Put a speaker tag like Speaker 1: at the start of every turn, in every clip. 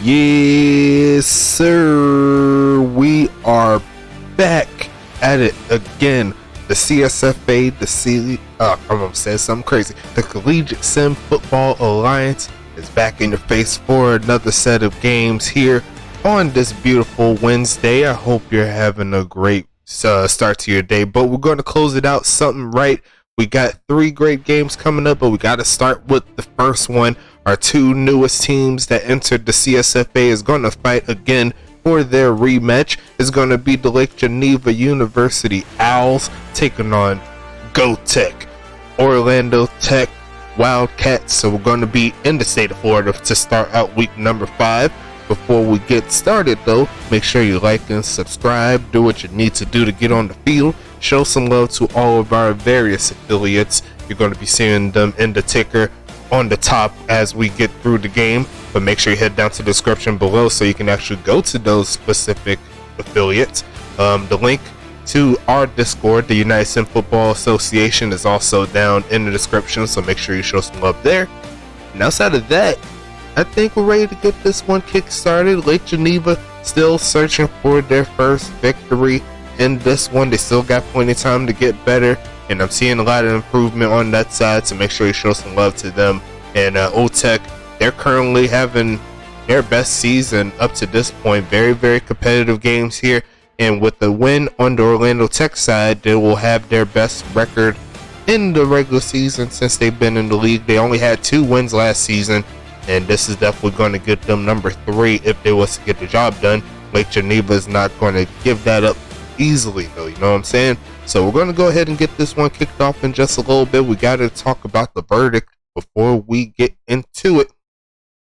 Speaker 1: Yes, sir. We are back at it again. The CSFA, I'm gonna say something crazy. The Collegiate Sim Football Alliance is back in your face for another set of games here on this beautiful Wednesday. I hope you're having a great start to your day, but we're going to close it out something right. We got 3 great games coming up, but we got to start with the first one. Our 2 newest teams that entered the CSFA is going to fight again for their rematch. It's going to be the Lake Geneva University Owls taking on GoTech Orlando Tech Wildcats. So we're going to be in the state of Florida to start out week number 5. Before we get started though, make sure you like and subscribe, do what you need to do to get on the field, show some love to all of our various affiliates. You're going to be seeing them in the ticker on the top as we get through the game, but make sure you head down to the description below so you can actually go to those specific affiliates. The link to our Discord, the United Sim Football Association, is also down in the description, so make sure you show some love there. And outside of that, I think we're ready to get this one kick-started. Lake Geneva still searching for their first victory in this one. They still got plenty of time to get better, and I'm seeing a lot of improvement on that side, so make sure you show some love to them. And OTech, they're currently having their best season up to this point. Very, very competitive games here, and with the win on the Orlando Tech side, they will have their best record in the regular season since they've been in the league. They only had 2 wins last season, and this is definitely going to get them number 3 if they was to get the job done. Lake Geneva is not going to give that up easily though, you know what I'm saying? So we're going to go ahead and get this one kicked off in just a little bit. We got to talk about the verdict before we get into it.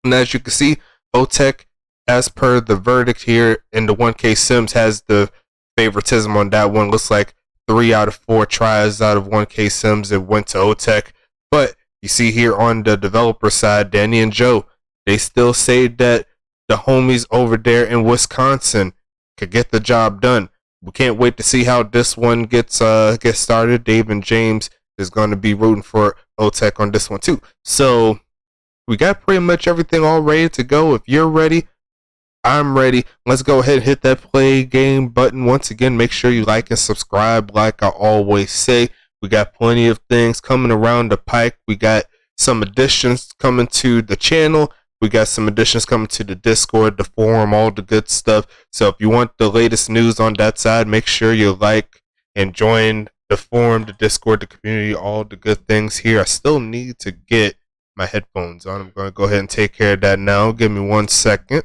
Speaker 1: And as you can see, OTech, as per the verdict here in the 1K Sims, has the favoritism on that one. Looks like 3 out of 4 tries out of 1K Sims it went to OTech. But you see here on the developer side, Danny and Joe, they still say that the homies over there in Wisconsin could get the job done. We can't wait to see how this one gets started. Dave and James is going to be rooting for OTech on this one too. So we got pretty much everything all ready to go. If you're ready, I'm ready. Let's go ahead and hit that play game button. Once again, make sure you like and subscribe like I always say. We got plenty of things coming around the pike. We got some additions coming to the channel. We got some additions coming to the Discord, the forum, all the good stuff. So if you want the latest news on that side, make sure you like and join the forum, the Discord, the community, all the good things here. I still need to get my headphones on. I'm going to go ahead and take care of that now. Give me 1 second.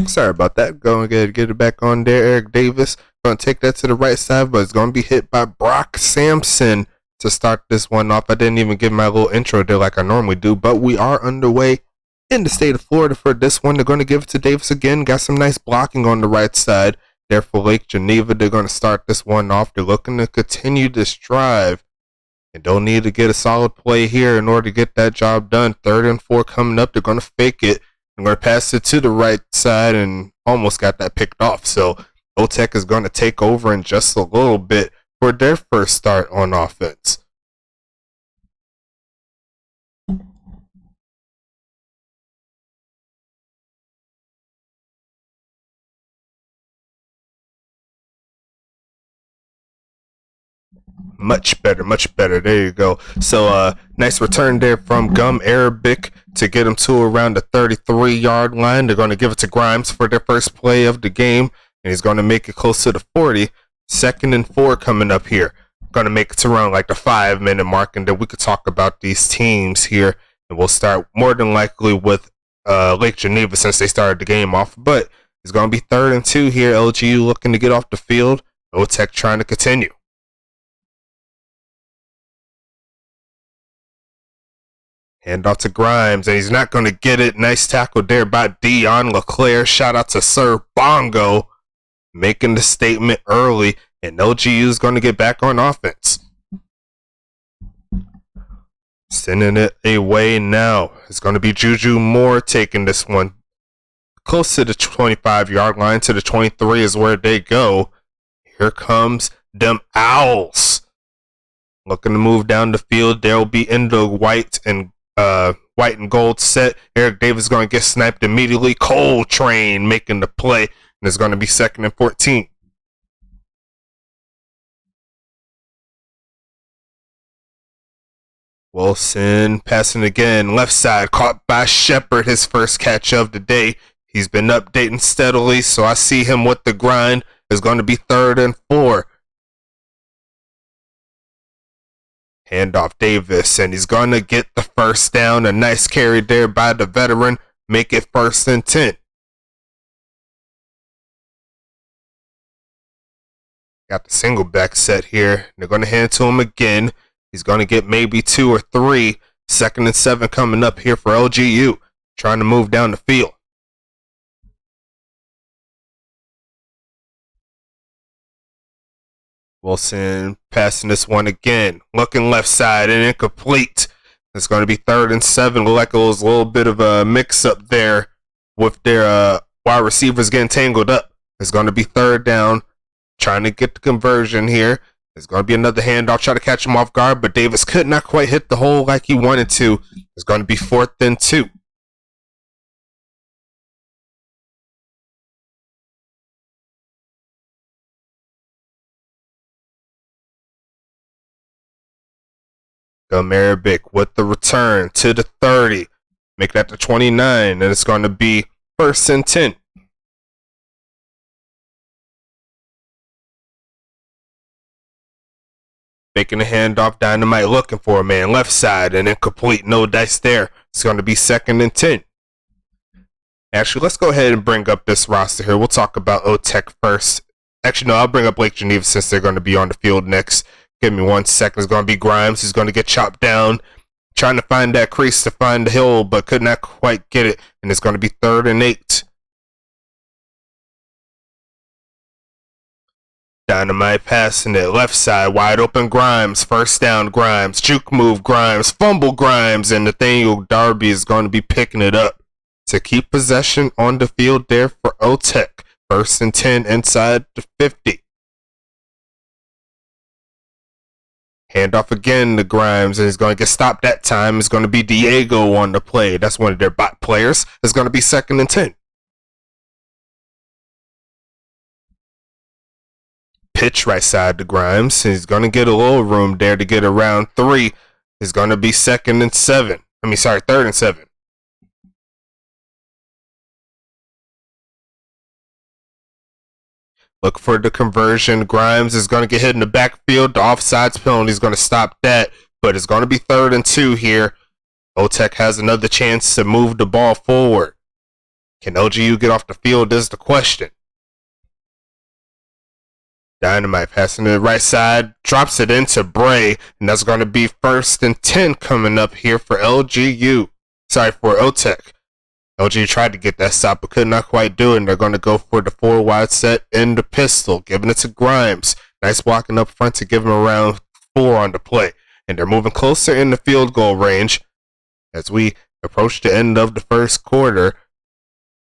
Speaker 1: Sorry about that. Go and get it back on there. Eric Davis going to take that to the right side, but it's going to be hit by Brock Sampson to start this one off. I didn't even give my little intro there like I normally do, but we are underway in the state of Florida for this one. They're going to give it to Davis again. Got some nice blocking on the right side there for Lake Geneva. They're going to start this one off. They're looking to continue this drive and don't need to get a solid play here in order to get that job done. 3rd and 4 coming up. They're going to fake it. I'm going to pass it to the right side and almost got that picked off. So OTech is going to take over in just a little bit for their first start on offense. Much better. There you go. So nice return there from Gum Arabic to get him to around the 33-yard line. They're going to give it to Grimes for their first play of the game, and he's going to make it close to the 40. 2nd and 4 coming up here. Going to make it to around like the 5-minute mark, and then we could talk about these teams here, and we'll start more than likely with Lake Geneva since they started the game off. But it's going to be 3rd and 2 here. LGU looking to get off the field. OTech trying to continue. Hand off to Grimes, and he's not going to get it. Nice tackle there by Dion LeClaire. Shout out to Sir Bongo making the statement early, and LGU is going to get back on offense. Sending it away now. It's going to be Juju Moore taking this one. Close to the 25-yard line, to the 23 is where they go. Here comes them Owls. Looking to move down the field. They'll be in the white and gold set. Eric Davis is going to get sniped immediately. Coltrane making the play. And it's going to be 2nd and 14. Wilson passing again. Left side caught by Shepard. His first catch of the day. He's been updating steadily, so I see him with the grind. It's going to be 3rd and 4. Handoff Davis, and he's going to get the first down. A nice carry there by the veteran. Make it 1st and 10. Got the single back set here. They're going to hand it to him again. He's going to get maybe 2 or 3. 2nd and 7 coming up here for LGU. Trying to move down the field. Wilson passing this one again. Looking left side and incomplete. It's going to be 3rd and 7. Look like it was a little bit of a mix-up there with their wide receivers getting tangled up. It's going to be 3rd down. Trying to get the conversion here. It's going to be another handoff. Try to catch him off guard, but Davis could not quite hit the hole like he wanted to. It's going to be 4th and 2. Arabic with the return to the 30. Make that the 29, and it's going to be 1st and 10. Making a handoff. Dynamite looking for a man. Left side and incomplete. No dice there. It's going to be 2nd and 10. Actually, let's go ahead and bring up this roster here. We'll talk about OTech first. Actually, no, I'll bring up Lake Geneva since they're going to be on the field next. Give me 1 second. It's going to be Grimes. He's going to get chopped down. Trying to find that crease to find the hill, but could not quite get it. And it's going to be 3rd and 8. Dynamite passing it. Left side. Wide open Grimes. First down Grimes. Juke move Grimes. Fumble Grimes. And Nathaniel Darby is going to be picking it up to keep possession on the field there for OTech. 1st and 10 inside the 50. Handoff again to Grimes, and he's going to get stopped that time. It's going to be Diego on the play. That's one of their bot players. It's going to be 2nd and 10. Pitch right side to Grimes. He's going to get a little room there to get around 3. It's going to be 3rd and 7. Look for the conversion. Grimes is going to get hit in the backfield. The offsides penalty is going to stop that, but it's going to be 3rd and 2 here. OTech has another chance to move the ball forward. Can LGU get off the field is the question. Dynamite passing to the right side. Drops it into Bray, and that's going to be 1st and 10 coming up here for LGU. Sorry, for OTech. LG tried to get that stop, but could not quite do it. And they're going to go for the 4 wide set in the pistol, giving it to Grimes. Nice blocking up front to give him around 4 on the play. And they're moving closer in the field goal range as we approach the end of the first quarter.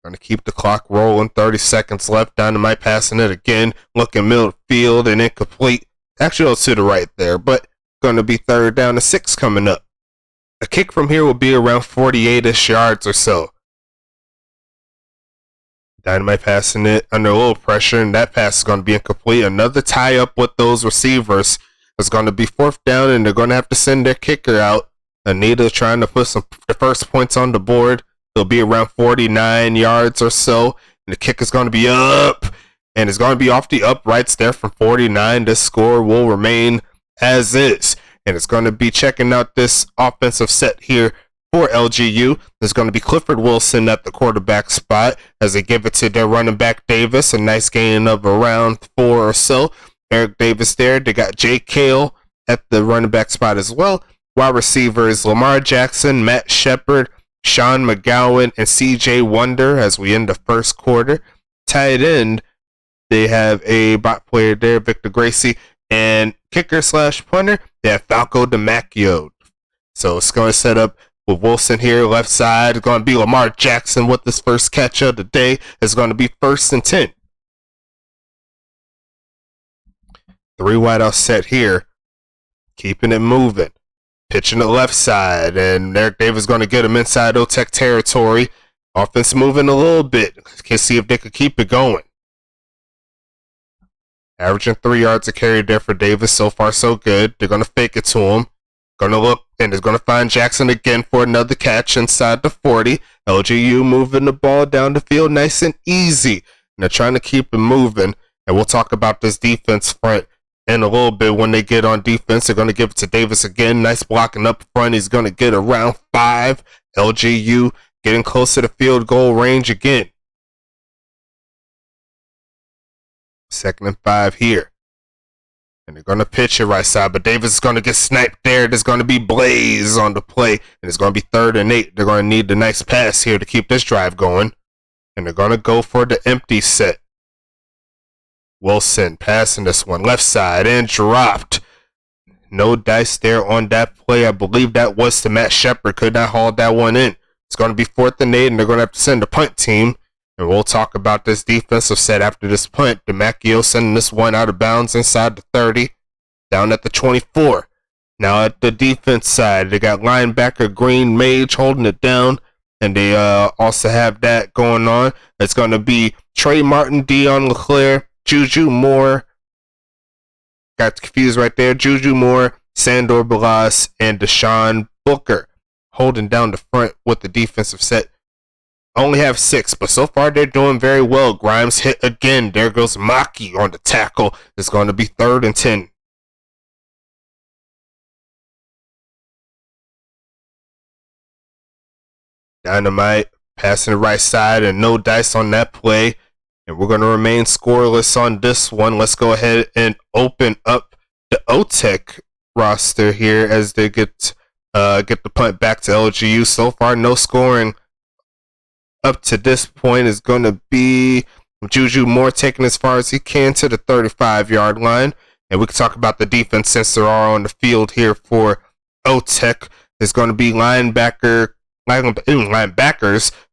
Speaker 1: Going to keep the clock rolling. 30 seconds left. Dynamite passing it again. Looking midfield and incomplete. Actually, it's to the right there, but going to be 3rd down and 6 coming up. A kick from here will be around 48-ish yards or so. Dynamite passing it under a little pressure, and that pass is going to be incomplete. Another tie up with those receivers. It's going to be 4th down, and they're going to have to send their kicker out. Anita trying to put the first points on the board. It'll be around 49 yards or so, and the kick is going to be up, and it's going to be off the uprights there from 49. This score will remain as is, and it's going to be checking out this offensive set here. For LGU, there's going to be Clifford Wilson at the quarterback spot as they give it to their running back Davis. A nice gain of around 4 or so. Eric Davis there. They got Jay Cale at the running back spot as well. Wide receivers Lamar Jackson, Matt Shepard, Sean McGowan, and CJ Wonder as we end the first quarter. Tight end, they have a bot player there, Victor Gracie, and kicker / punter, they have Falco DiMacchio. So it's going to set up with Wilson here, left side. It's going to be Lamar Jackson with his first catch of the day. It's going to be 1st and 10. 3 wideout set here. Keeping it moving. Pitching the left side. And Eric Davis going to get him inside O-Tech territory. Offense moving a little bit. Can see if they could keep it going. Averaging 3 yards a carry there for Davis. So far, so good. They're going to fake it to him. Going to look, and is going to find Jackson again for another catch inside the 40. LGU moving the ball down the field nice and easy. And they're trying to keep it moving. And we'll talk about this defense front in a little bit. When they get on defense, they're going to give it to Davis again. Nice blocking up front. He's going to get around 5. LGU getting close to the field goal range again. 2nd and 5 here. And they're going to pitch it right side, but Davis is going to get sniped there. There's going to be Blaze on the play, and it's going to be 3rd and 8. They're going to need the nice pass here to keep this drive going. And they're going to go for the empty set. Wilson passing this one left side and dropped. No dice there on that play. I believe that was to Matt Shepard. Could not haul that one in. It's going to be 4th and 8, and they're going to have to send the punt team. And we'll talk about this defensive set after this punt. DeMacchio sending this one out of bounds inside the 30, down at the 24. Now at the defense side, they got linebacker Green Mage holding it down, and they also have that going on. It's going to be Trey Martin, Dion LeClaire, Juju Moore. Got confused right there. Juju Moore, Sandor Balas, and Deshaun Booker holding down the front with the defensive set. Only have 6, but so far they're doing very well. Grimes hit again. There goes Maki on the tackle. It's going to be 3rd and 10. Dynamite passing the right side and no dice on that play. And we're going to remain scoreless on this one. Let's go ahead and open up the O-Tech roster here as they get the punt back to LGU. So far, no scoring. Up to this point is going to be Juju Moore taking as far as he can to the 35-yard line. And we can talk about the defense since they're all on the field here for O-Tech. There's going to be linebackers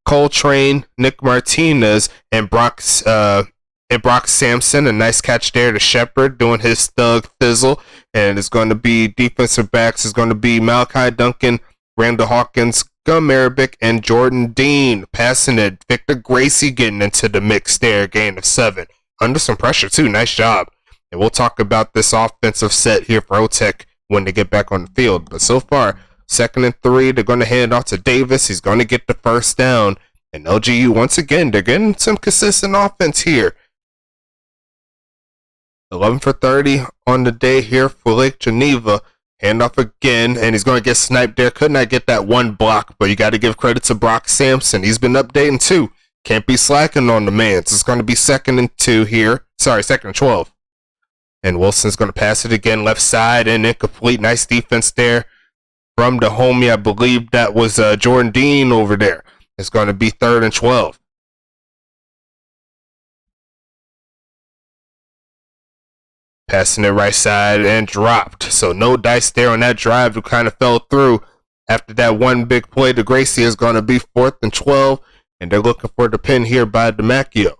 Speaker 1: Coltrane, Nick Martinez, and Brock Sampson. A nice catch there to Shepard doing his thug thizzle. And it's going to be defensive backs. It's going to be Malachi Duncan, Randall Hawkins, Gum Arabic, and Jordan Dean passing it. Victor Gracie getting into the mix there, gain of 7. Under some pressure too, nice job. And we'll talk about this offensive set here for O-Tech when they get back on the field. But so far, 2nd and 3, they're going to hand off to Davis. He's going to get the first down. And LGU, once again, they're getting some consistent offense here. 11 for 30 on the day here for Lake Geneva. Handoff again, and he's going to get sniped there. Could not get that one block, but you got to give credit to Brock Sampson. He's been updating too. Can't be slacking on the man. So it's going to be 2nd and 2 here. Sorry, 2nd and 12. And Wilson's going to pass it again left side and incomplete. Nice defense there from the homie. I believe that was Jordan Dean over there. It's going to be 3rd and 12. Passing it right side and dropped. So no dice there on that drive. Who kind of fell through after that one big play to Gracie. Is going to be 4th and 12. And they're looking for the pin here by DeMacchio.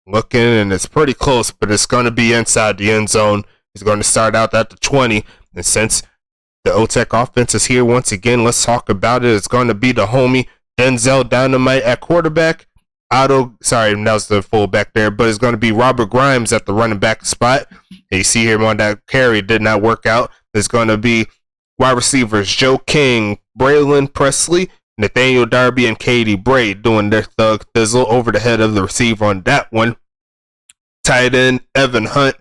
Speaker 1: Looking, and it's pretty close, but it's going to be inside the end zone. He's going to start out at the 20. And since the O-Tech offense is here once again, let's talk about it. It's going to be the homie Denzel Dynamite at quarterback. That was the fullback there, but it's going to be Robert Grimes at the running back spot. And you see him on that carry, did not work out. There's going to be wide receivers Joe King, Braylon Presley, Nathaniel Darby, and Katie Bray doing their thug thizzle over the head of the receiver on that one. Tight end Evan Hunt,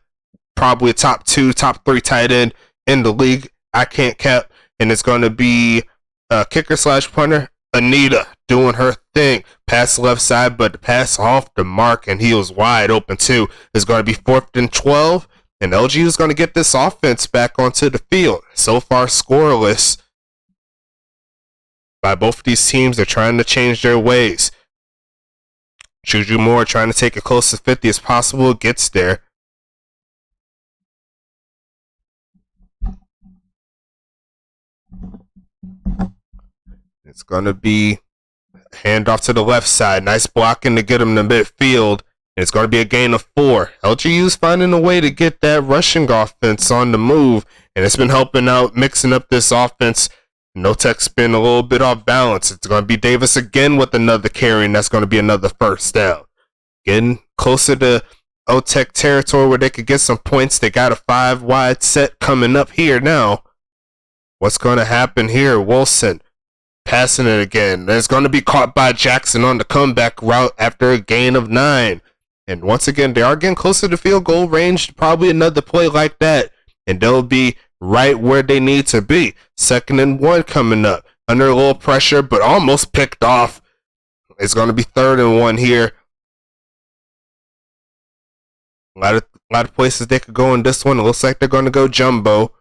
Speaker 1: probably a top 3 tight end in the league. I can't cap. And it's going to be kicker / punter Anita doing her thing. Pass left side, but the pass off the mark, and he was wide open too. It's going to be 4th and 12, and LG is going to get this offense back onto the field. So far, scoreless by both of these teams. They're trying to change their ways. Juju Moore trying to take it close to 50 as possible. Gets there. It's going to be handoff to the left side. Nice blocking to get him to midfield. And it's going to be a gain of 4. LGU's finding a way to get that rushing offense on the move. And it's been helping out, mixing up this offense. No-Tech's been a little bit off balance. It's going to be Davis again with another carry, and that's going to be another first down. Getting closer to O-Tech territory where they could get some points. They got a 5-wide set coming up here now. What's going to happen here? Wilson passing it again. It's going to be caught by Jackson on the comeback route after a gain of 9. And once again, they are getting closer to field goal range. Probably another play like that, and they'll be right where they need to be. 2nd and 1 coming up. Under a little pressure, but almost picked off. It's going to be 3rd and 1 here. A lot of places they could go in this one. It looks like they're going to go jumbo.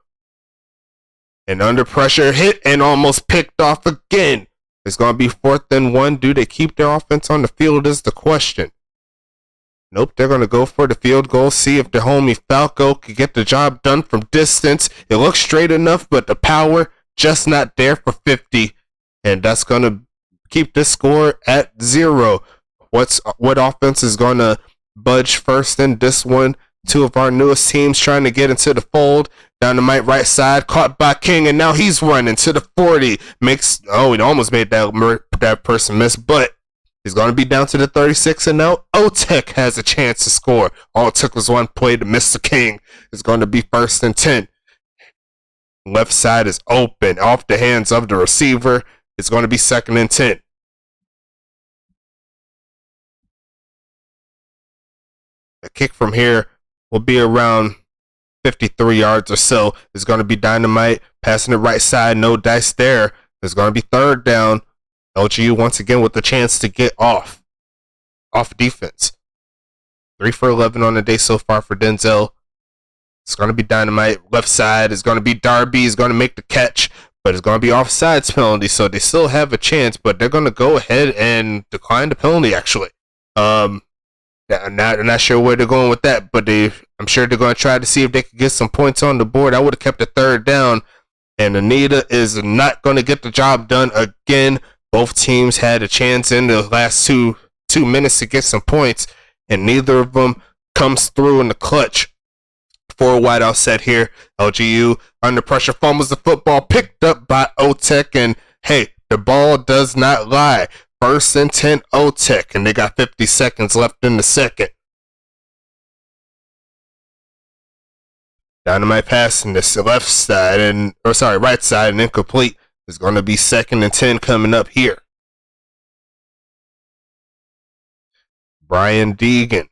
Speaker 1: And under pressure, hit and almost picked off again. It's going to be 4th and 1. Do they keep their offense on the field is the question. Nope, they're going to go for the field goal. See if the homie Falco can get the job done from distance. It looks straight enough, but the power just not there for 50. And that's going to keep this score at 0. What offense is going to budge first in this one? 2 of our newest teams trying to get into the fold. Dynamite right side, caught by King, and now he's running to the 40. He almost made that person miss, but he's going to be down to the 36, and now O-Tech has a chance to score. All it took was one play to miss the King. It's going to be 1st and 10. Left side is open, off the hands of the receiver. It's going to be 2nd and 10. A kick from here will be around 53 yards or so. It's going to be Dynamite passing it right side. No dice there. It's going to be 3rd down. LGU once again with the chance to get off defense. 3 for 11 on the day so far for Denzel. It's going to be Dynamite. Left side is going to be Darby. He's going to make the catch, but it's going to be offsides penalty, so they still have a chance, but they're going to go ahead and decline the penalty, actually. I'm not sure where they're going with that, but I'm sure they're going to try to see if they can get some points on the board. I would have kept the 3rd down, and Anita is not going to get the job done again. Both teams had a chance in the last two minutes to get some points, and neither of them comes through in the clutch. 4 wideout set here. LGU under pressure fumbles the football, picked up by O-Tech, and hey, the ball does not lie. 1st and 10 O-Tech, and they got 50 seconds left in the second. Dynamite passing this right side and incomplete. It's going to be 2nd and 10 coming up here. Brian Deegan.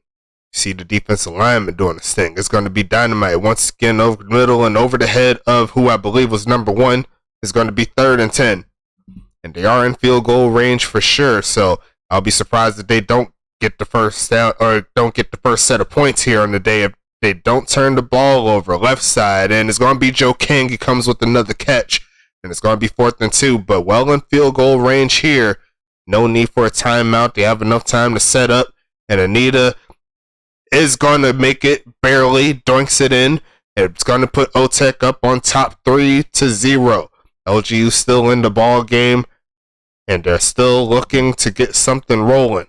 Speaker 1: See the defensive lineman doing this thing. It's going to be Dynamite once again over the middle and over the head of who I believe was number 1. It's going to be 3rd and 10. And they are in field goal range for sure, so I'll be surprised if they don't get the first down or don't get the first set of points here on the day if they don't turn the ball over. Left side, and it's going to be Joe King. He comes with another catch, and it's going to be 4th and 2, but well in field goal range here. No need for a timeout. They have enough time to set up, and Anita is going to make it barely, doinks it in. It's going to put O-Tech up on top 3-0. LGU still in the ball game, and they're still looking to get something rolling.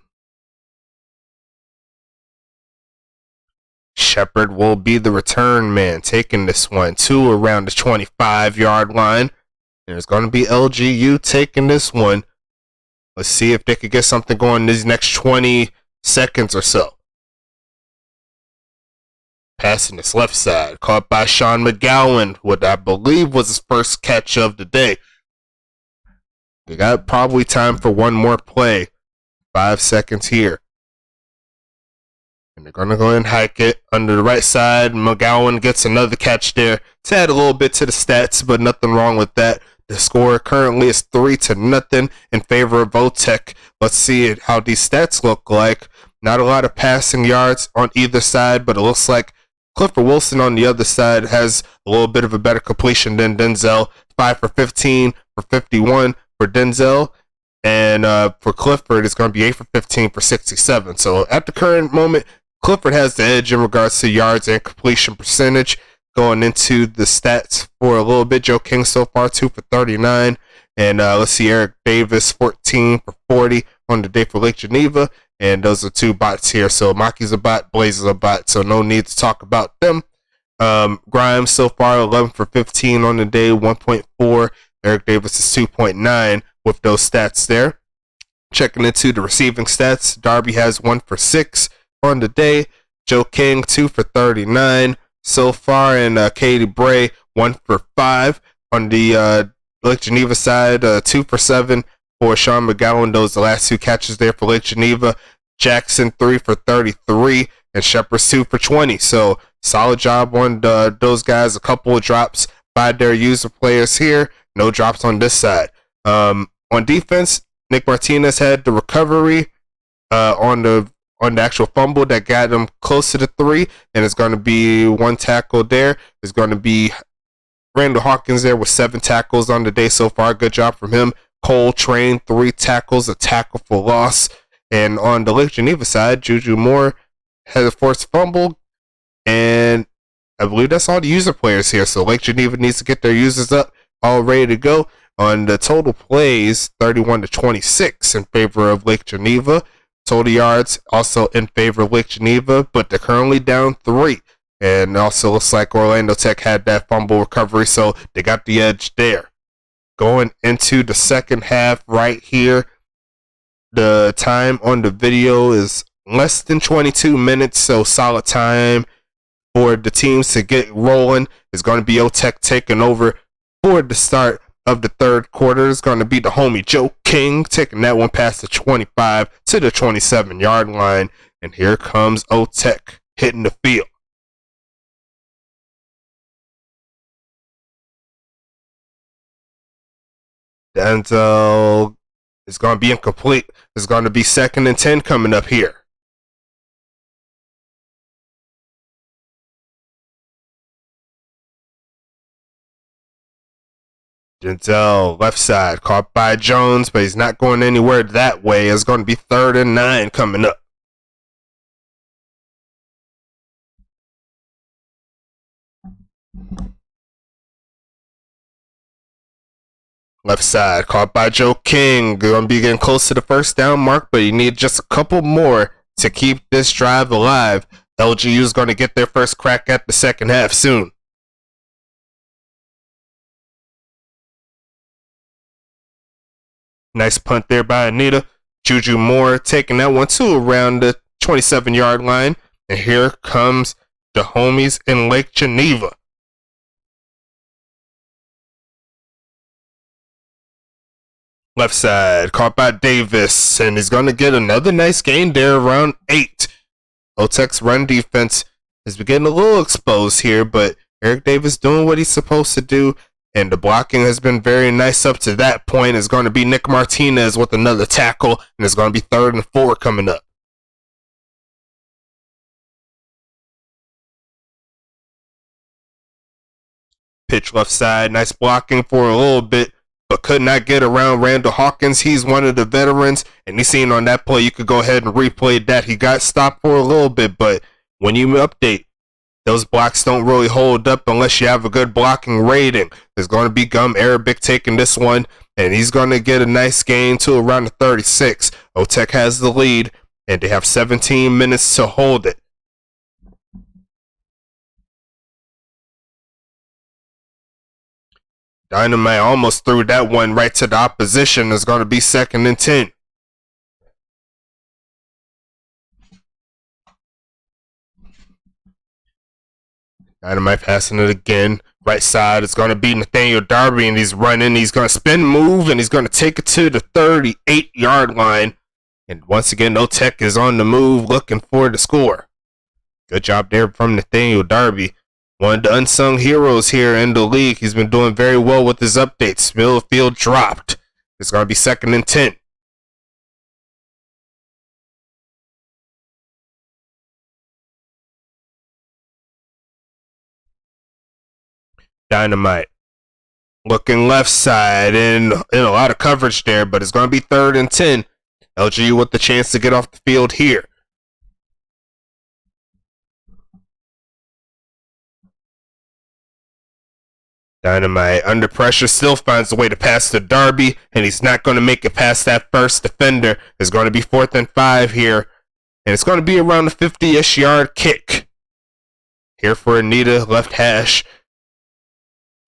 Speaker 1: Shepard will be the return man, taking this one to around the 25-yard line. And it's going to be LGU taking this one. Let's see if they could get something going these next 20 seconds or so. Passing this left side, caught by Sean McGowan, what I believe was his first catch of the day. They got probably time for one more play. 5 seconds here. And they're going to go ahead and hike it under the right side. McGowan gets another catch there to add a little bit to the stats, but nothing wrong with that. The score currently is 3-0 in favor of O-Tech. Let's see how these stats look like. Not a lot of passing yards on either side, but it looks like Clifford Wilson on the other side has a little bit of a better completion than Denzel. 5 for 15 for 51 for Denzel. And for Clifford, it's going to be 8 for 15 for 67. So at the current moment, Clifford has the edge in regards to yards and completion percentage. Going into the stats for a little bit, Joe King so far 2 for 39. And let's see, Eric Davis, 14 for 40 on the day for Lake Geneva. And those are two bots here. So Maki's a bot, Blaze is a bot. So no need to talk about them. Grimes so far 11 for 15 on the day, 1.4. Eric Davis is 2.9 with those stats there. Checking into the receiving stats, Darby has 1 for 6 on the day. Joe King 2 for 39 so far, and Katie Bray 1 for 5 on the Lake Geneva side. 2 for 7 for Sean McGowan. Those the last two catches there for Lake Geneva. Jackson 3 for 33 and Shepard's 2 for 20. So solid job on those guys. A couple of drops by their user players here. No drops on this side. On defense, Nick Martinez had the recovery on the actual fumble that got him close to the 3, and it's going to be 1 tackle there. It's going to be Randall Hawkins there with 7 tackles on the day so far. Good job from him. Cole Train, 3 tackles, a tackle for loss. And on the Lake Geneva side, Juju Moore had a forced fumble, and I believe that's all the user players here. So Lake Geneva needs to get their users up, all ready to go. On the total plays, 31 to 26 in favor of Lake Geneva. Total yards also in favor of Lake Geneva, but they're currently down 3. And also looks like Orlando Tech had that fumble recovery, so they got the edge there. Going into the second half right here, the time on the video is less than 22 minutes, so solid time for the teams to get rolling. It's going to be O-Tech taking over for the start of the third quarter. Is going to be the homie Joe King taking that one past the 25 to the 27-yard line. And here comes O-Tech hitting the field. Denzel is going to be incomplete. It's going to be 2nd and 10 coming up here. Denzel, left side, caught by Jones, but he's not going anywhere that way. It's going to be 3rd and 9 coming up. Left side, caught by Joe King. Going to be getting close to the first down mark, but you need just a couple more to keep this drive alive. LGU is going to get their first crack at the second half soon. Nice punt there by Anita. Juju Moore taking that one to around the 27-yard line. And here comes the homies in Lake Geneva. Left side, caught by Davis. And he's going to get another nice gain there around 8. O-Tech's run defense has been getting a little exposed here, but Eric Davis doing what he's supposed to do. And the blocking has been very nice up to that point. It's going to be Nick Martinez with another tackle. And it's going to be 3rd and 4 coming up. Pitch left side. Nice blocking for a little bit, but could not get around Randall Hawkins. He's one of the veterans. And he's seen on that play, you could go ahead and replay that. He got stopped for a little bit, but when you update, those blocks don't really hold up unless you have a good blocking rating. There's going to be Gum Arabic taking this one, and he's going to get a nice gain to around the 36. O-Tech has the lead, and they have 17 minutes to hold it. Dynamite almost threw that one right to the opposition. It's going to be 2nd and 10. Dynamite passing it again. Right side, it's going to be Nathaniel Darby, and he's running. He's going to spin move, and he's going to take it to the 38-yard line. And once again, O-Tech is on the move looking for the score. Good job there from Nathaniel Darby. One of the unsung heroes here in the league. He's been doing very well with his updates. Millfield dropped. It's going to be 2nd and 10. Dynamite looking left side and in a lot of coverage there, but it's going to be 3rd and 10. LGU with the chance to get off the field here. Dynamite, under pressure, still finds a way to pass to Darby, and he's not going to make it past that first defender. It's going to be 4th and 5 here, and it's going to be around the 50-ish yard kick. Here for Anita, left hash.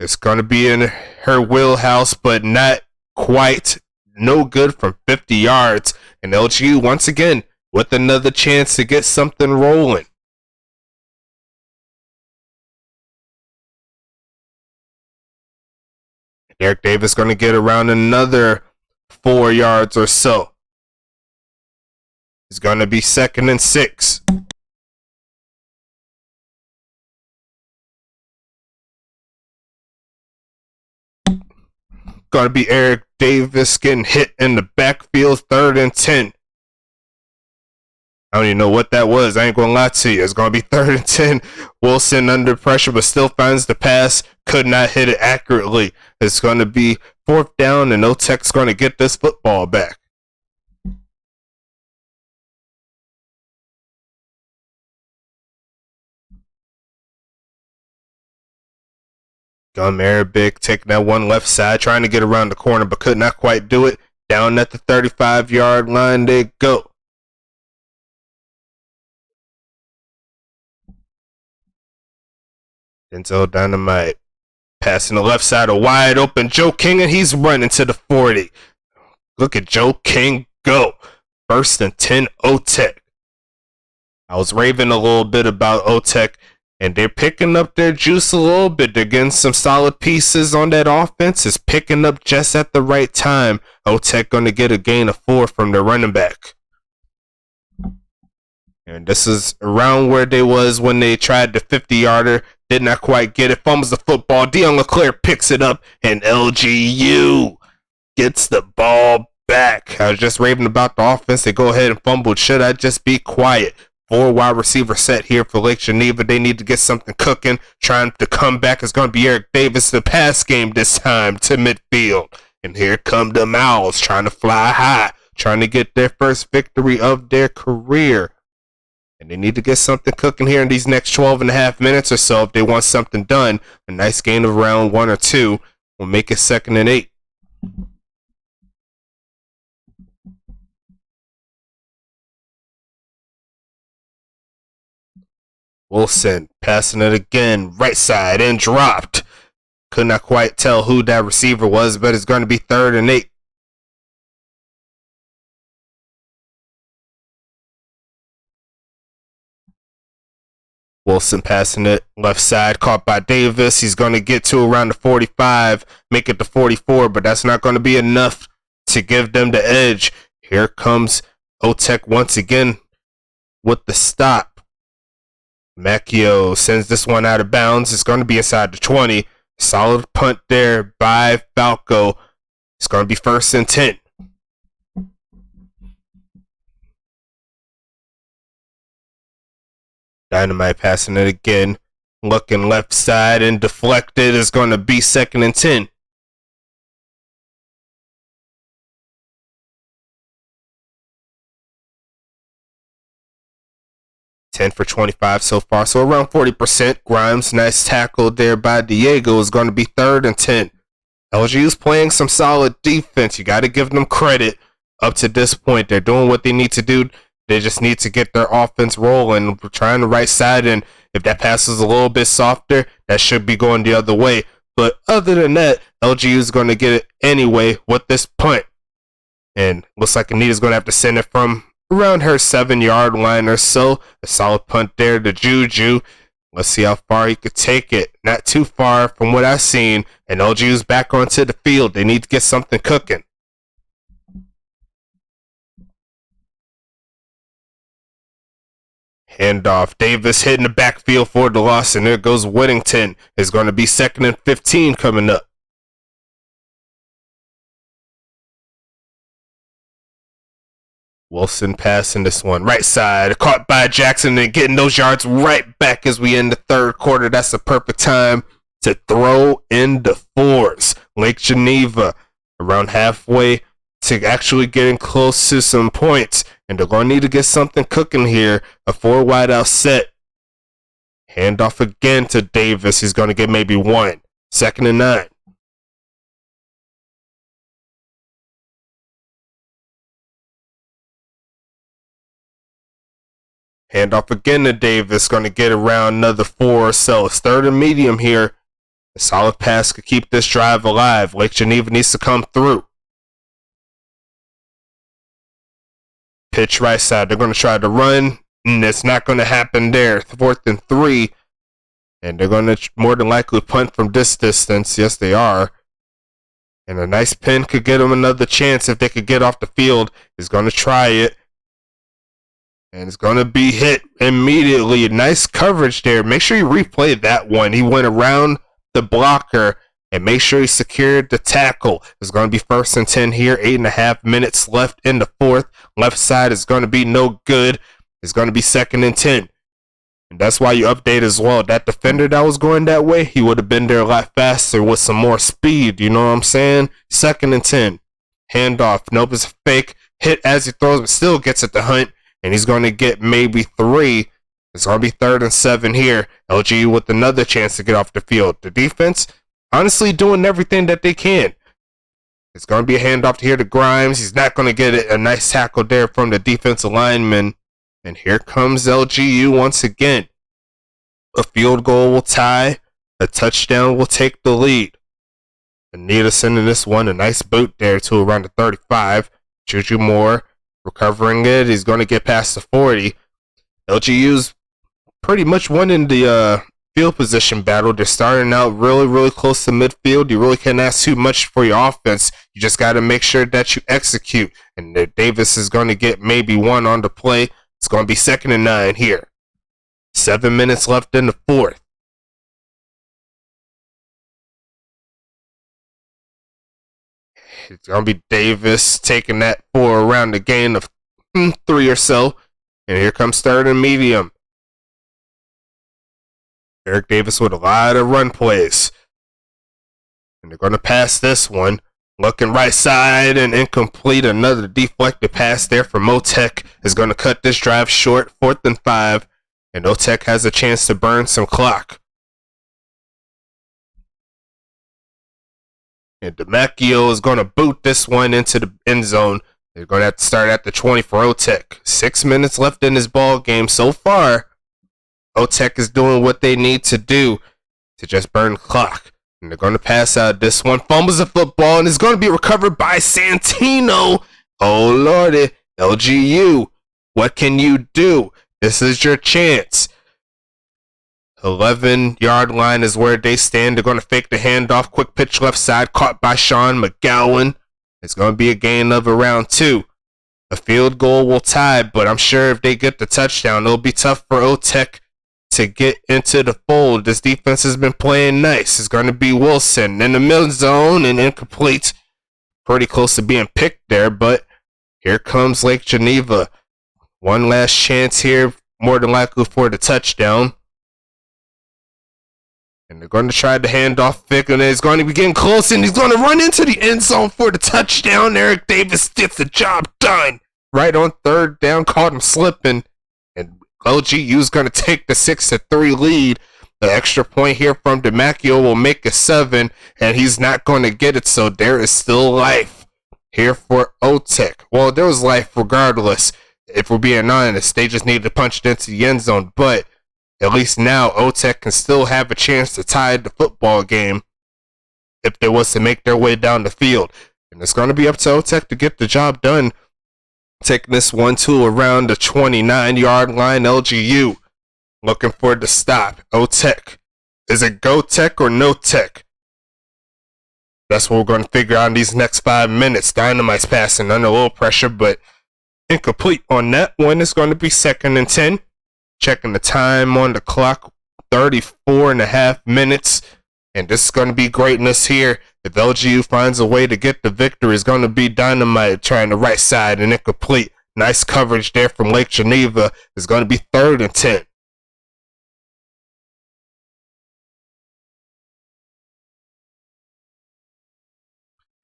Speaker 1: It's going to be in her wheelhouse, but not quite. No good from 50 yards. And LGU, once again, with another chance to get something rolling. Eric Davis going to get around another 4 yards or so. It's going to be 2nd and 6. Going to be Eric Davis getting hit in the backfield, 3rd and 10. I don't even know what that was. I ain't going to lie to you. It's going to be 3rd and 10. Wilson under pressure, but still finds the pass. Could not hit it accurately. It's going to be 4th down, and Otech's going to get this football back. Arabic taking that one left side, trying to get around the corner, but could not quite do it. Down at the 35-yard line they go. Denzel Dynamite passing the left side, a wide open Joe King, and he's running to the 40. Look at Joe King go. 1st and 10, Otech. I was raving a little bit about Otech, and they're picking up their juice a little bit. They're getting some solid pieces on that offense. It's picking up just at the right time. Otech going to get a gain of 4 from their running back. And this is around where they was when they tried the 50-yarder. Did not quite get it. Fumbles the football. Dion Leclerc picks it up, and LGU gets the ball back. I was just raving about the offense. They go ahead and fumbled. Should I just be quiet? 4 wide receiver set here for Lake Geneva. They need to get something cooking. Trying to come back is going to be Eric Davis. The pass game this time to midfield. And here come the Mouths trying to fly high. Trying to get their first victory of their career. And they need to get something cooking here in these next 12 and a half minutes or so if they want something done. A nice gain of around 1 or 2 will make it 2nd and 8. Wilson passing it again, right side, and dropped. Could not quite tell who that receiver was, but it's going to be 3rd and 8. Wilson passing it left side, caught by Davis. He's going to get to around the 45, make it to 44, but that's not going to be enough to give them the edge. Here comes Otech once again with the stop. Macchio sends this one out of bounds. It's going to be inside the 20. Solid punt there by Falco. It's going to be 1st and 10. Dynamite passing it again. Looking left side and deflected. It's going to be 2nd and 10. For 25 so far, so around 40%. Grimes, nice tackle there by Diego, is going to be 3rd and 10. LGU's playing some solid defense. You got to give them credit. Up to this point, they're doing what they need to do. They just need to get their offense rolling. We're trying the right side, and if that pass is a little bit softer, that should be going the other way. But other than that, LGU is going to get it anyway with this punt. And looks like Anita's going to have to send it from around her 7-yard line or so. A solid punt there to Juju. Let's see how far he could take it. Not too far from what I've seen. And LGU's back onto the field. They need to get something cooking. Handoff. Davis hitting the backfield for the loss. And there goes Whittington. It's going to be 2nd and 15 coming up. Wilson passing this one right side, caught by Jackson and getting those yards right back as we end the 3rd quarter. That's the perfect time to throw in the 4s. Lake Geneva around halfway to actually getting close to some points, and they're going to need to get something cooking here. A 4 wide out set. Handoff again to Davis. He's going to get maybe 1. 2nd and 9. Handoff again to Davis. Going to get around another 4 or so. It's 3rd and medium here. A solid pass could keep this drive alive. Lake Geneva needs to come through. Pitch right side. They're going to try to run. And it's not going to happen there. 4th and 3. And they're going to more than likely punt from this distance. Yes, they are. And a nice pin could get them another chance if they could get off the field. He's going to try it. And it's going to be hit immediately. Nice coverage there. Make sure you replay that one. He went around the blocker and make sure he secured the tackle. It's going to be 1st and 10 here. 8.5 minutes left in the 4th. Left side is going to be no good. It's going to be 2nd and 10. And that's why you update as well. That defender that was going that way, he would have been there a lot faster with some more speed. You know what I'm saying? 2nd and 10. Handoff. Nope, it's a fake. Hit as he throws, but still gets at the hunt. And he's going to get maybe 3. It's going to be 3rd and 7 here. LGU with another chance to get off the field. The defense, honestly, doing everything that they can. It's going to be a handoff here to Grimes. He's not going to get it. A nice tackle there from the defensive lineman. And here comes LGU once again. A field goal will tie. A touchdown will take the lead. Anita sending this one a nice boot there to around the 35. Juju Moore recovering it. He's going to get past the 40. LGU's pretty much winning the field position battle. They're starting out really, really close to midfield. You really can't ask too much for your offense. You just got to make sure that you execute. And Davis is going to get maybe 1 on the play. It's going to be 2nd and 9 here. 7 minutes left in the 4th. It's going to be Davis taking that for around a gain of 3 or so. And here comes 3rd and medium. Eric Davis with a lot of run plays. And they're going to pass this one. Looking right side and incomplete. Another deflected pass there from Otech is going to cut this drive short. 4th and 5. And Otech has a chance to burn some clock. And DeMacchio is going to boot this one into the end zone. They're going to have to start at the 20 for Otech. 6 minutes left in this ball game so far. Otech is doing what they need to do to just burn the clock. And they're going to pass out this one. Fumbles the football and it's going to be recovered by Santino. Oh, Lordy. LGU, what can you do? This is your chance. 11-yard line is where they stand. They're going to fake the handoff. Quick pitch left side. Caught by Sean McGowan. It's going to be a gain of around 2. A field goal will tie, but I'm sure if they get the touchdown, it'll be tough for Otech to get into the fold. This defense has been playing nice. It's going to be Wilson in the middle zone and incomplete. Pretty close to being picked there, but here comes Lake Geneva. One last chance here, more than likely for the touchdown. And they're going to try the handoff pick, and it's going to be getting close, and he's going to run into the end zone for the touchdown. Eric Davis gets the job done. Right on 3rd down, caught him slipping. And LGU's going to take the 6-3 lead. The extra point here from DeMacchio will make it 7, and he's not going to get it, so there is still life here for Otech. Well, there was life regardless. If we're being honest, they just needed to punch it into the end zone, but at least now Otech can still have a chance to tie the football game if they was to make their way down the field. And it's going to be up to Otech to get the job done. Taking this one to around the 29-yard line. LGU looking for the stop. Otech. Is it go tech or no tech? That's what we're going to figure out in these next 5 minutes. Dynamite's passing under a little pressure, but incomplete on that one. It's going to be 2nd and 10. Checking the time on the clock, 34.5 minutes. And this is going to be greatness here. If LGU finds a way to get the victory, it's going to be Dynamite trying the right side and incomplete. Nice coverage there from Lake Geneva. It's going to be 3rd and 10.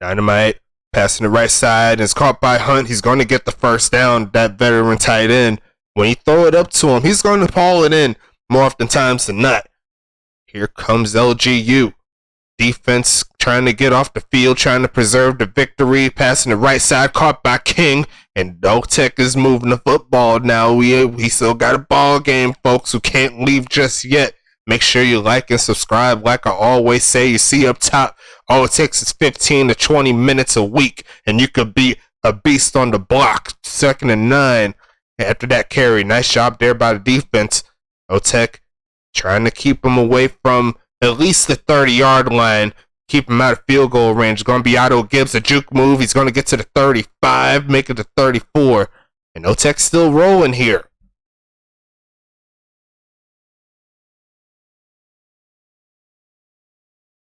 Speaker 1: Dynamite passing the right side. It's caught by Hunt. He's going to get the first down, that veteran tight end. When you throw it up to him, he's going to haul it in more often times than not. Here comes LGU. defense trying to get off the field, trying to preserve the victory, passing the right side, caught by King, and Otech is moving the football now. We still got a ball game, folks, who can't leave just yet. Make sure you like and subscribe. Like I always say, you see up top, all it takes is 15 to 20 minutes a week, and you could be a beast on the block. 2nd and 9 after that carry. Nice job there by the defense. Otech trying to keep him away from at least the 30-yard line. Keep him out of field goal range. It's going to be Otto Gibbs, a juke move. He's going to get to the 35, make it to 34. And Otech's still rolling here.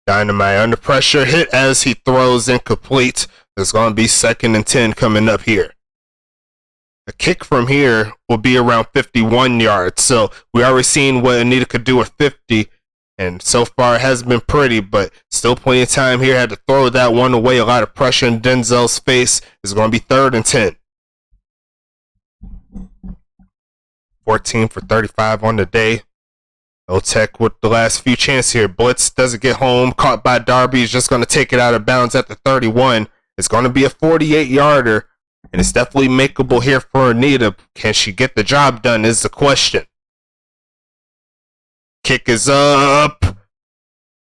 Speaker 1: Dynamite under pressure, hit as he throws, incomplete. There's going to be 2nd and 10 coming up here. A kick from here will be around 51 yards. So we already seen what Anita could do at 50. And so far it hasn't been pretty, but still plenty of time here. Had to throw that one away. A lot of pressure in Denzel's face. It's going to be 3rd and 10. 14 for 35 on the day. Otech with the last few chances here. Blitz doesn't get home. Caught by Darby. He's just going to take it out of bounds at the 31. It's going to be a 48-yarder. And it's definitely makeable here for Anita. Can she get the job done is the question. Kick is up.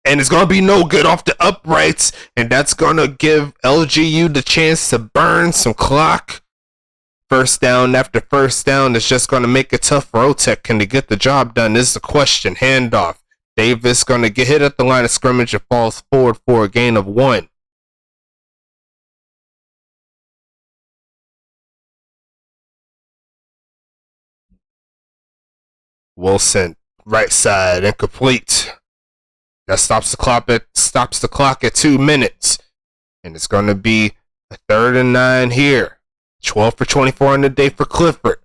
Speaker 1: And it's going to be no good off the uprights. And that's going to give LGU the chance to burn some clock. First down after first down is just going to make it tough for Otech. Can they get the job done is the question. Handoff. Davis going to get hit at the line of scrimmage and falls forward for a gain of 1. Wilson, right side, incomplete. That stops the clock at 2 minutes. And it's going to be a 3rd and 9 here. 12 for 24 on the day for Clifford.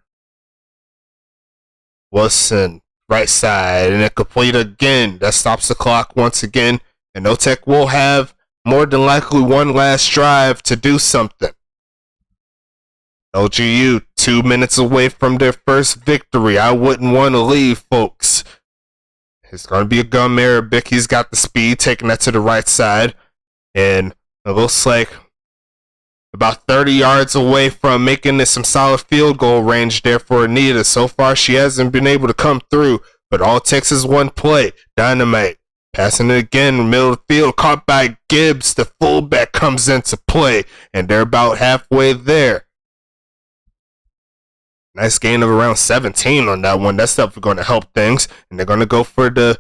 Speaker 1: Wilson, right side, and incomplete again. That stops the clock once again. And Otech will have more than likely one last drive to do something. LGU 2 minutes away from their first victory. I wouldn't want to leave, folks. It's going to be a gum Arabic. He's got the speed, taking that to the right side. And it looks like about 30 yards away from making this some solid field goal range there for Anita. So far, she hasn't been able to come through. But all it takes is one play. Dynamite. Passing it again, middle of the field, caught by Gibbs. The fullback comes into play. And they're about halfway there. Nice gain of around 17 on that one. That's definitely going to help things. And they're going to go for the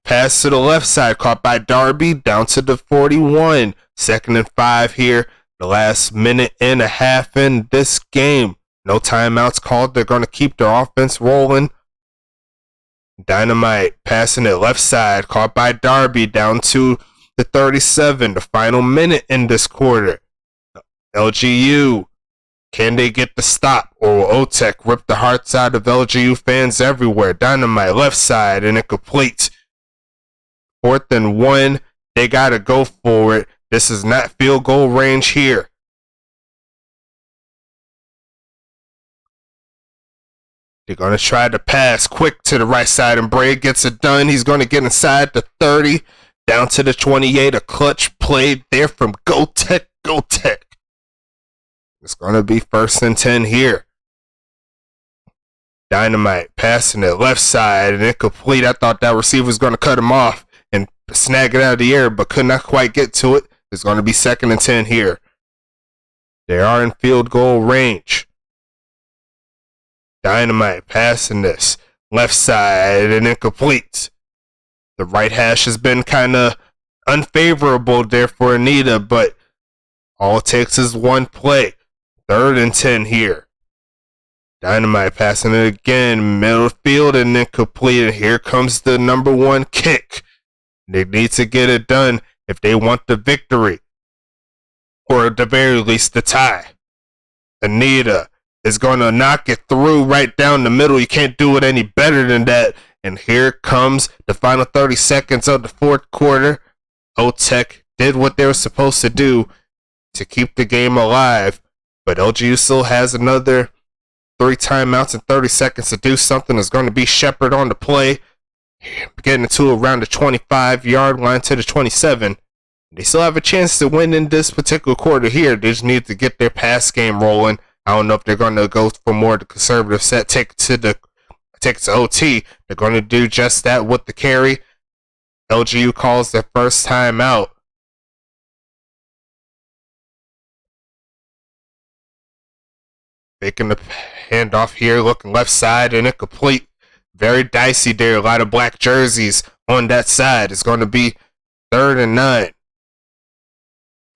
Speaker 1: pass to the left side. Caught by Darby down to the 41. 2nd and 5 here. The last minute and a half in this game. No timeouts called. They're going to keep their offense rolling. Dynamite passing it left side. Caught by Darby down to the 37. The final minute in this quarter. LGU. Can they get the stop, or will Otech rip the hearts out of LGU fans everywhere? Dynamite left side and incomplete. 4th and 1. They got to go for it. This is not field goal range here. They're going to try to pass quick to the right side, and Bray gets it done. He's going to get inside the 30, down to the 28. A clutch play there from GoTech. It's going to be 1st and 10 here. Dynamite passing it left side and incomplete. I thought that receiver was going to cut him off and snag it out of the air, but could not quite get to it. It's going to be 2nd and 10 here. They are in field goal range. Dynamite passing this left side and incomplete. The right hash has been kind of unfavorable there for Anita, but all it takes is one play. 3rd and 10 here. Dynamite passing it again. Middle field and incomplete. And here comes the number 1 kick. They need to get it done if they want the victory. Or at the very least the tie. Anita is going to knock it through right down the middle. You can't do it any better than that. And here comes the final 30 seconds of the 4th quarter. Otech did what they were supposed to do to keep the game alive. But LGU still has another 3 timeouts and 30 seconds to do something. It's going to be Shepard on the play. getting to around the 25-yard line to the 27. They still have a chance to win in this particular quarter here. They just need to get their pass game rolling. I don't know if they're going to go for more of the conservative set, take it to OT. They're going to do just that with the carry. LGU calls their first time out. Making the handoff here, looking left side and incomplete. Very dicey there. A lot of black jerseys on that side. It's going to be 3rd and 9.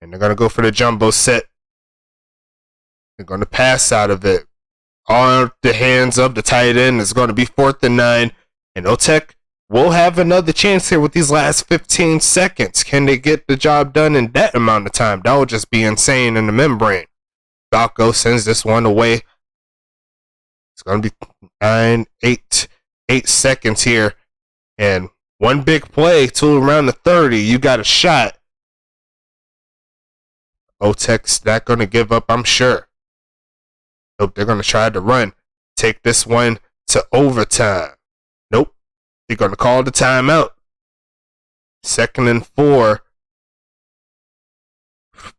Speaker 1: And they're going to go for the jumbo set. They're going to pass out of it. On the hands of the tight end. It's going to be 4th and 9. And Otech will have another chance here with these last 15 seconds. Can they get the job done in that amount of time? That would just be insane in the membrane. Falco sends this one away. It's going to be 8 seconds here. And one big play to around the 30. You got a shot. Otech's not going to give up, I'm sure. Nope, they're going to try to run. Take this one to overtime. Nope, they're going to call the timeout. 2nd and 4.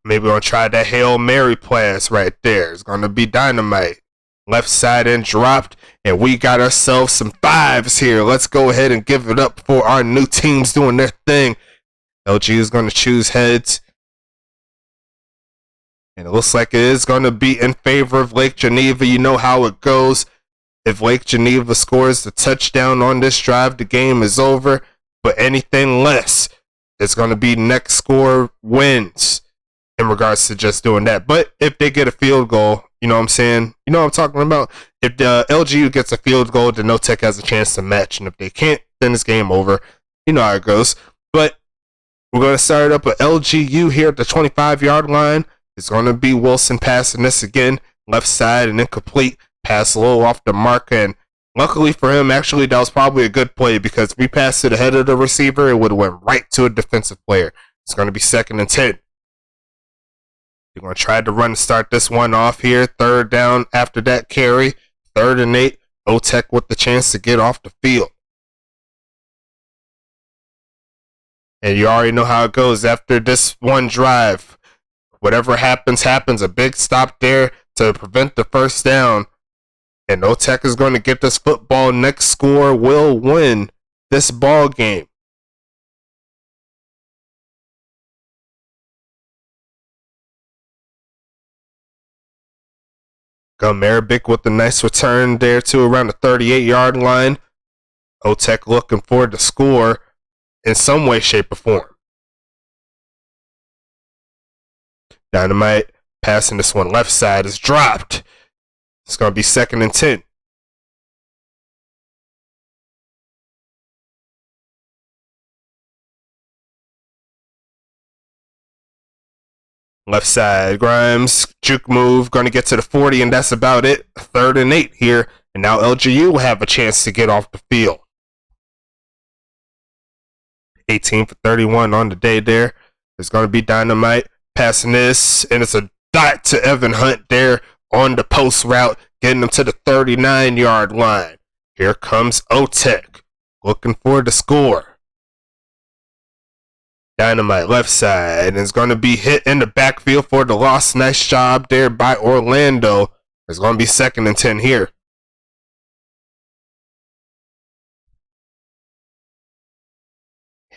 Speaker 1: Maybe we're going to try that Hail Mary pass right there. It's going to be dynamite. Left side and dropped. And we got ourselves some 5s here. Let's go ahead and give it up for our new teams doing their thing. LG is going to choose heads. And it looks like it is going to be in favor of Lake Geneva. You know how it goes. If Lake Geneva scores the touchdown on this drive, the game is over. But anything less, it's going to be next score wins in regards to just doing that. But if they get a field goal, you know what I'm saying? You know what I'm talking about? If the LGU gets a field goal, then No-Tech has a chance to match. And if they can't, then it's game over. You know how it goes. But we're going to start up with LGU here at the 25-yard line. It's going to be Wilson passing this again. Left side and incomplete. Pass a little off the mark. And luckily for him, actually, that was probably a good play because if we passed it ahead of the receiver, it would have went right to a defensive player. It's going to be 2nd and 10. You're going to try to run and start this one off here. 3rd down after that carry. 3rd and 8. Otech with the chance to get off the field. And you already know how it goes after this one drive. Whatever happens, happens. A big stop there to prevent the first down. And Otech is going to get this football. Next score will win this ball game. Gumarabic with a nice return there to around the 38-yard line. Otech looking for the score in some way, shape, or form. Dynamite passing this one left side is dropped. It's going to be 2nd and 10. Left side, Grimes, juke move, going to get to the 40, and that's about it. 3rd and 8 here, and now LGU will have a chance to get off the field. 18 for 31 on the day there. It's going to be Dynamite passing this, and it's a dot to Evan Hunt there on the post route, getting him to the 39-yard line. Here comes Otech, looking for the score. Dynamite left side, and it's going to be hit in the backfield for the loss. Nice job there by Orlando. It's going to be 2nd and 10 here.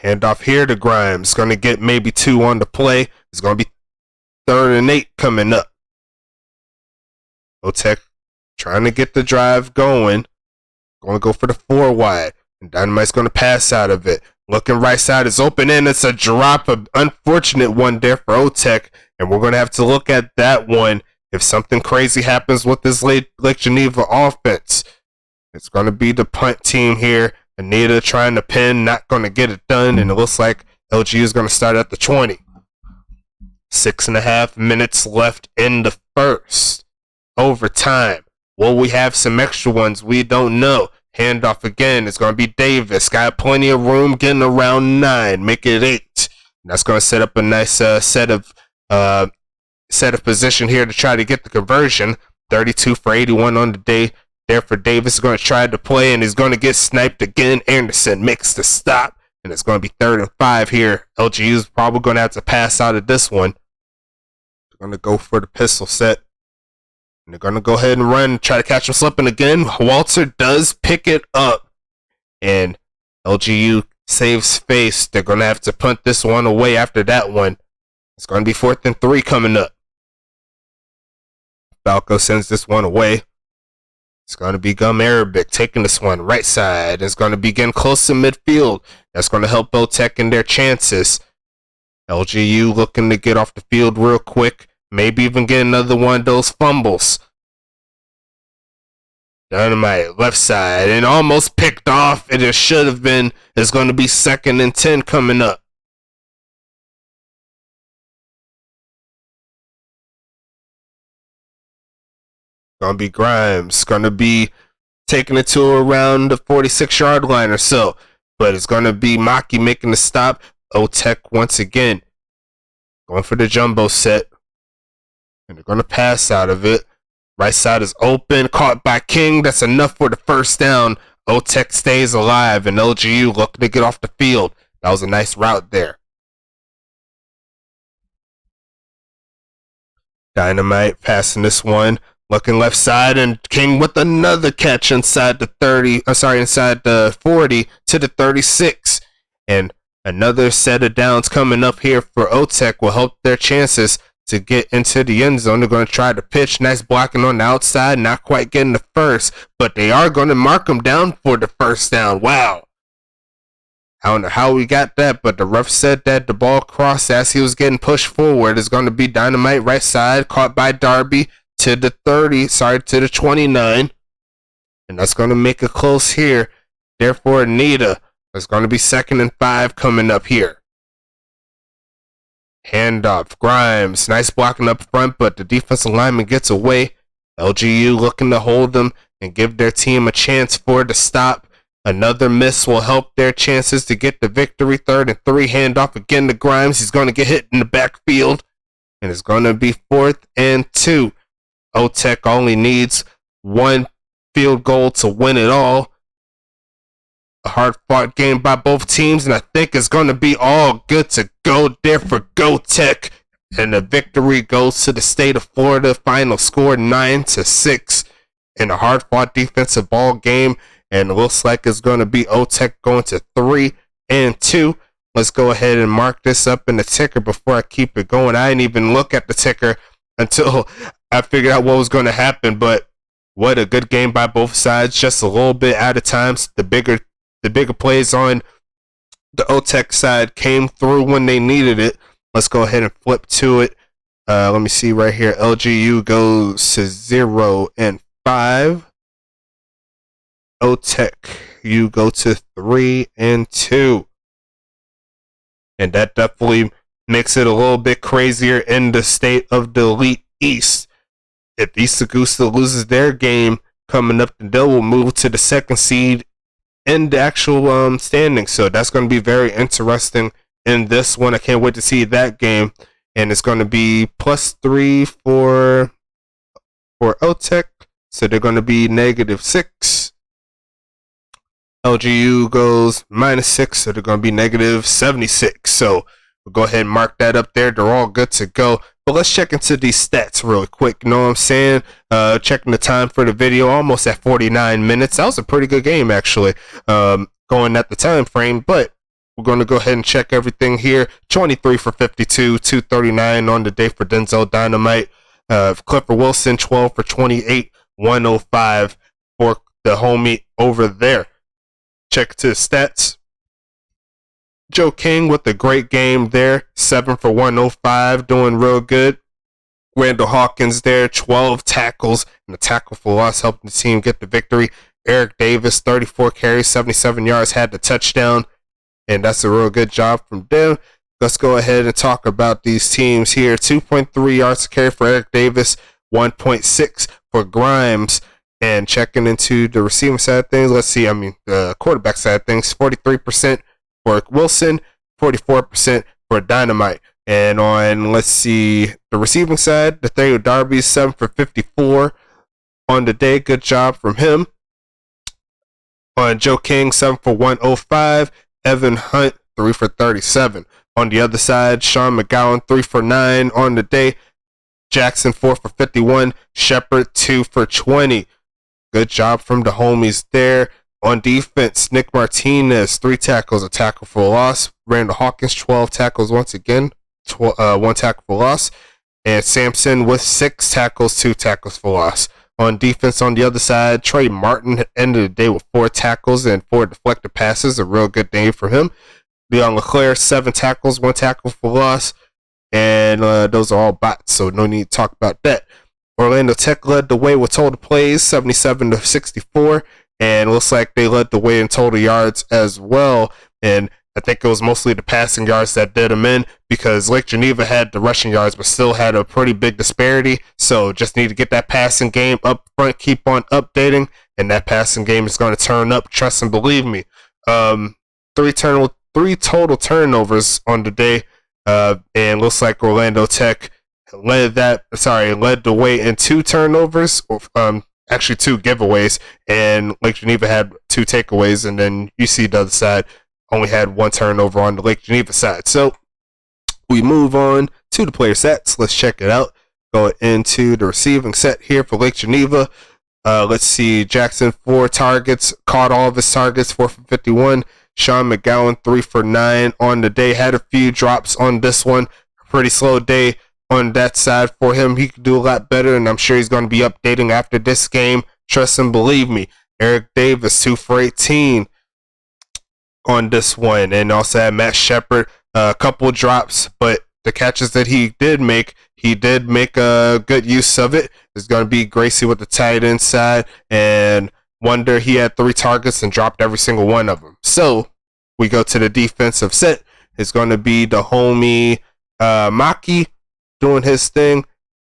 Speaker 1: Handoff here to Grimes. Going to get maybe 2 on the play. It's going to be 3rd and 8 coming up. Otech trying to get the drive going. Going to go for the 4 wide. And Dynamite's going to pass out of it. Looking right side is open, and it's a drop. An unfortunate one there for Otech. And we're going to have to look at that one if something crazy happens with this Lake Geneva offense. It's going to be the punt team here. Anita trying to pin, not going to get it done. And it looks like LG is going to start at the 20. 6.5 minutes left in the first. Overtime. Will we have some extra ones? We don't know. Handoff again. It's going to be Davis. Got plenty of room, getting around 9. Make it 8. And that's going to set up a nice set of position here to try to get the conversion. 32 for 81 on the day. Therefore, Davis is going to try to play and he's going to get sniped again. Anderson makes the stop, and it's going to be 3rd and 5 here. LGU is probably going to have to pass out of this one. They're going to go for the pistol set. And they're going to go ahead and run, try to catch him slipping again. Walter does pick it up, and LGU saves face. They're going to have to punt this one away after that one. It's going to be 4th and 3 coming up. Falco sends this one away. It's going to be Gum Arabic taking this one right side. It's going to be getting close to midfield. That's going to help Otech in their chances. LGU looking to get off the field real quick. Maybe even get another one of those fumbles. Dynamite left side and almost picked off. It should have been. It's going to be 2nd and 10 coming up. Gonna be Grimes. Gonna be taking it to around the 46-yard line or so. But it's gonna be Maki making the stop. Otech once again going for the jumbo set. And they're gonna pass out of it. Right side is open. Caught by King. That's enough for the 1st down. Otech stays alive and LGU looking to get off the field. That was a nice route there. Dynamite passing this one. Looking left side, and King with another catch inside the 40 to the 36. And another set of downs coming up here for Otech will help their chances to get into the end zone. They're going to try to pitch. Nice blocking on the outside, not quite getting the first, but they are going to mark them down for the 1st down. Wow. I don't know how we got that, but the ref said that the ball crossed as he was getting pushed forward. It's going to be Dynamite right side, caught by Darby. To the 29. And that's going to make it close here. Therefore, Anita is going to be 2nd and 5 coming up here. Handoff. Grimes. Nice blocking up front, but the defensive lineman gets away. LGU looking to hold them and give their team a chance for the stop. Another miss will help their chances to get the victory. 3rd and 3. Handoff again to Grimes. He's going to get hit in the backfield. And it's going to be 4th and 2. Otech only needs 1 field goal to win it all. A hard-fought game by both teams, and I think it's going to be all good to go there for GoTech. And the victory goes to the state of Florida. Final score 9-6 in a hard-fought defensive ball game. And it looks like it's going to be Otech going to 3 and 2. Let's go ahead and mark this up in the ticker before I keep it going. I didn't even look at the ticker until I figured out what was going to happen, but what a good game by both sides. Just a little bit out of times. The bigger plays on the Otech side came through when they needed it. Let's go ahead and flip to it. Let me see right here. LGU goes to 0 and 5. Otech, you go to 3 and 2. And that definitely makes it a little bit crazier in the state of the Elite East. If East Augusta loses their game coming up, then they will move to the 2nd seed in the actual standing. So that's going to be very interesting in this one. I can't wait to see that game. And it's going to be +3 for Otech. So they're going to be -6. LGU goes -6, so they're going to be -76. So we'll go ahead and mark that up there. They're all good to go. But let's check into these stats real quick. You know what I'm saying? Checking the time for the video, almost at 49 minutes. That was a pretty good game, actually, going at the time frame. But we're going to go ahead and check everything here. 23 for 52, 239 on the day for Denzel Dynamite. Clifford Wilson, 12 for 28, 105 for the homie over there. Check to the stats. Joe King with a great game there, 7 for 105, doing real good. Randall Hawkins there, 12 tackles, and a tackle for loss, helping the team get the victory. Eric Davis, 34 carries, 77 yards, had the touchdown, and that's a real good job from them. Let's go ahead and talk about these teams here. 2.3 yards to carry for Eric Davis, 1.6 for Grimes. And checking into the receiving side of things, let's see, the quarterback side of things, 43% for Wilson, 44% for Dynamite. And on, let's see, the receiving side, Nathaniel Darby, 7 for 54, on the day. Good job from him. On Joe King, 7 for 105. Evan Hunt, 3 for 37. On the other side, Sean McGowan, 3 for 9 on the day. Jackson, 4 for 51. Shepard, 2 for 20. Good job from the homies there. On defense, Nick Martinez, 3 tackles, a tackle for loss. Randall Hawkins, 12 tackles once again, 1 tackle for loss. And Sampson with 6 tackles, 2 tackles for loss. On defense on the other side, Trey Martin ended the day with 4 tackles and 4 deflected passes, a real good day for him. Leon LeClaire, 7 tackles, 1 tackle for loss. And those are all bots, so no need to talk about that. Orlando Tech led the way with total plays, 77 to 64. And it looks like they led the way in total yards as well. And I think it was mostly the passing yards that did them in, because Lake Geneva had the rushing yards but still had a pretty big disparity. So just need to get that passing game up front, keep on updating, and that passing game is going to turn up, trust and believe me. 3 total turnovers on the day, and looks like Orlando Tech led the way in 2 turnovers, actually 2 giveaways, and Lake Geneva had 2 takeaways, and then UC the other side only had 1 turnover on the Lake Geneva side. So we move on to the player sets. Let's check it out. Going into the receiving set here for Lake Geneva. Let's see, Jackson, 4 targets, caught all of his targets, 4 for 51. Sean McGowan, 3 for 9 on the day, had a few drops on this one. Pretty slow day on that side for him. He could do a lot better, and I'm sure he's going to be updating after this game. Trust and believe me. Eric Davis, 2 for 18 on this one, and also had Matt Shepard, a couple drops, but the catches that he did make a good use of it. There's going to be Gracie with the tight end side, and Wonder, he had 3 targets and dropped every single one of them. So we go to the defensive set. It's going to be the homie Maki doing his thing.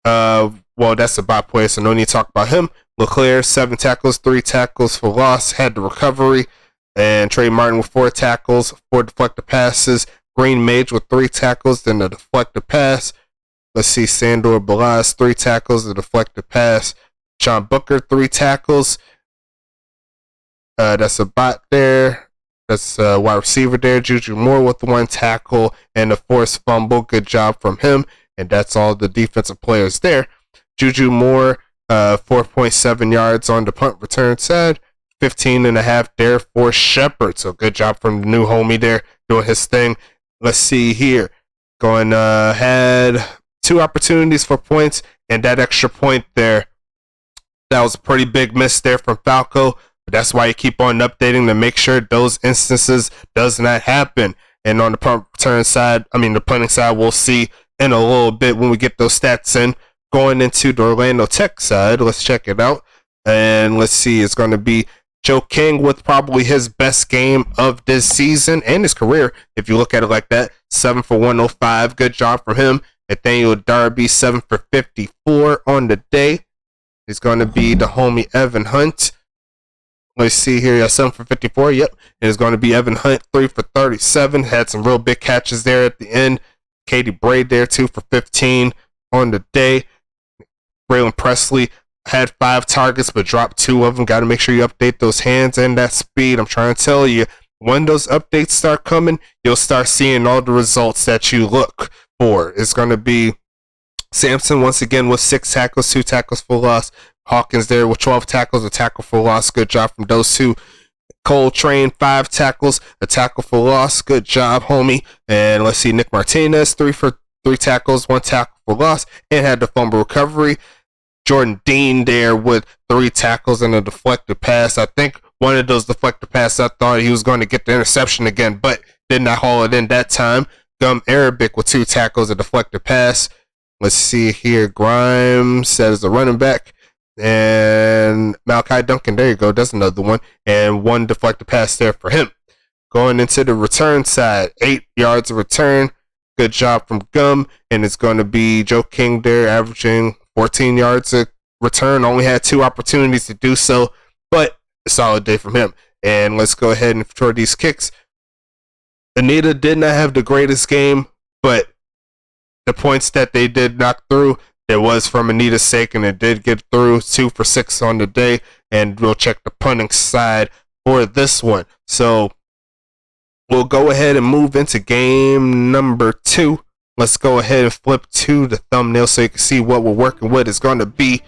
Speaker 1: Well, that's a bot player, so no need to talk about him. LeClaire, 7 tackles, 3 tackles for loss, had the recovery. And Trey Martin with 4 tackles, 4 deflected passes. Green Mage with 3 tackles, then a deflected pass. Let's see, Sandor Balaz, 3 tackles, a deflected pass. John Booker, 3 tackles. That's a bot there. That's a wide receiver there. Juju Moore with 1 tackle and a forced fumble. Good job from him. And that's all the defensive players there. Juju Moore, 4.7 yards on the punt return side. 15.5 there for Shepard. So good job from the new homie there doing his thing. Let's see here. Had 2 opportunities for points, and that extra point there, that was a pretty big miss there from Falco. But that's why you keep on updating to make sure those instances does not happen. And on the punt return side, the punting side, we'll see in a little bit when we get those stats in. Going into the Orlando Tech side, let's check it out. And let's see, it's going to be Joe King with probably his best game of this season and his career, if you look at it like that. 7 for 105. Good job from him. Nathaniel Darby, 7 for 54 on the day. It's going to be the homie Evan Hunt. Let's see here. 7 for 54. Yep. And it's going to be Evan Hunt, 3 for 37. Had some real big catches there at the end. Katie Braid there, 2 for 15 on the day. Braylon Presley had 5 targets but dropped 2 of them. Got to make sure you update those hands and that speed. I'm trying to tell you, when those updates start coming, you'll start seeing all the results that you look for. It's going to be Sampson once again with 6 tackles, 2 tackles for loss. Hawkins there with 12 tackles, a tackle for loss. Good job from those 2. Coltrane, 5 tackles, a tackle for loss. Good job, homie. And let's see, Nick Martinez, 3 tackles, 1 tackle for loss, and had the fumble recovery. Jordan Dean there with 3 tackles and a deflected pass. I think one of those deflected passes, I thought he was going to get the interception again, but did not haul it in that time. Gum Arabic with 2 tackles, a deflected pass. Let's see here. Grimes as a running back. And Malachi Duncan, there you go. That's another one. And 1 deflected pass there for him. Going into the return side, 8 yards of return. Good job from Gum. And it's going to be Joe King there, averaging 14 yards of return. Only had 2 opportunities to do so, but a solid day from him. And let's go ahead and throw these kicks. Anita did not have the greatest game, but the points that they did knock through, It was from Anita's sake, and it did get through 2 for 6 on the day. And we'll check the punting side for this one. So we'll go ahead and move into game number 2. Let's go ahead and flip to the thumbnail so you can see what we're working with. It's going to be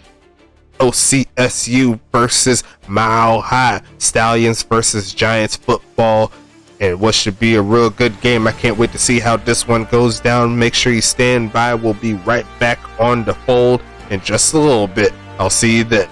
Speaker 1: OCSU versus Mile High, Stallions versus Giants football, and what should be a real good game. I can't wait to see how this one goes down. Make sure you stand by. We'll be right back on the fold in just a little bit. I'll see you then.